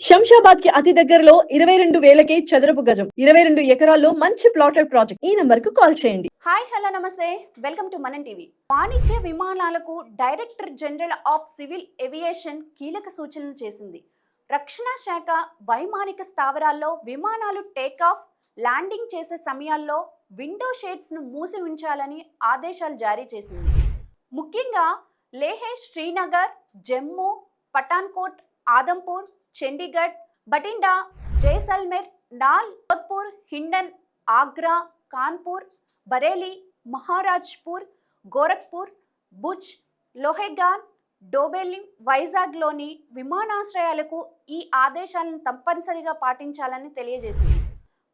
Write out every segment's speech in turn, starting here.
శంషాబాద్ కి అతి దగ్గరలో 22,000కే చదరపు గజం 22 ఎకరాల్లో మంచి ప్లాటెడ్ ప్రాజెక్ట్. ఈ నంబర్ కు కాల్ చేయండి. హాయ్ హలో నమస్తే వెల్కమ్ టు మనం టీవీ. వాణిజ్య విమానాలకు director general of civil aviation కీలక సూచనలు చేసింది. రక్షణ శాఖ వైమానిక స్థావరాల్లో విమానాలు టేకాఫ్ ల్యాండింగ్ చేసే సమయాల్లో విండో షేడ్స్ ను మూసి ఉంచాలని ఆదేశాలు జారీ చేసింది. ముఖ్యంగా లేహే, శ్రీనగర్, జమ్మూ, పఠాన్కోట్, ఆదంపూర్, చండీగఢ్, బటిండా, జైసల్మేర్, నాల్, జోధ్పూర్, హిండన్, ఆగ్రా, కాన్పూర్, బరేలీ, మహారాజ్పూర్, గోరఖ్పూర్, భుజ్, లోహెగాన్, డోబెలి, వైజాగ్లోని విమానాశ్రయాలకు ఈ ఆదేశాలను తప్పనిసరిగా పాటించాలని తెలియజేసింది.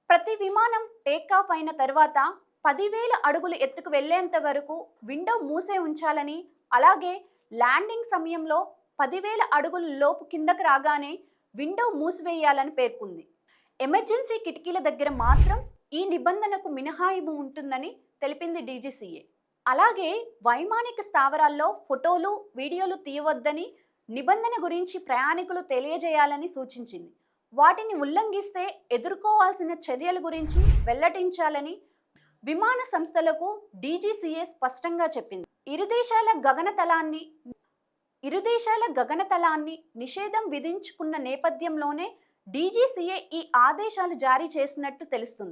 ప్రతి విమానం టేకాఫ్ అయిన తర్వాత 10,000 అడుగులు ఎత్తుకు వెళ్లేంత వరకు విండో మూసే ఉంచాలని, అలాగే ల్యాండింగ్ సమయంలో 10,000 అడుగుల లోపు కిందకు రాగానే విండో మూసివేయాలని పేర్కొంది. ఎమర్జెన్సీ కిటికీల దగ్గర మాత్రం ఈ నిబంధనకు మినహాయింపు ఉంటుందని తెలిపింది డీజీసీఏ. అలాగే వైమానిక స్థావరాల్లో ఫోటోలు, వీడియోలు తీయవద్దని నిబంధన గురించి ప్రయాణికులు తెలియజేయాలని సూచించింది. వాటిని ఉల్లంఘిస్తే ఎదుర్కోవాల్సిన చర్యల గురించి వెల్లడించాలని విమాన సంస్థలకు డీజీసీఏ స్పష్టంగా చెప్పింది. ఇరు దేశాల గగనతలాన్ని నిషేధం విధించుకున్న నేపథ్యంలోనే డీజీసీఏ ఈ ఆదేశాలు జారీ చేసినట్టు తెలుస్తుంది.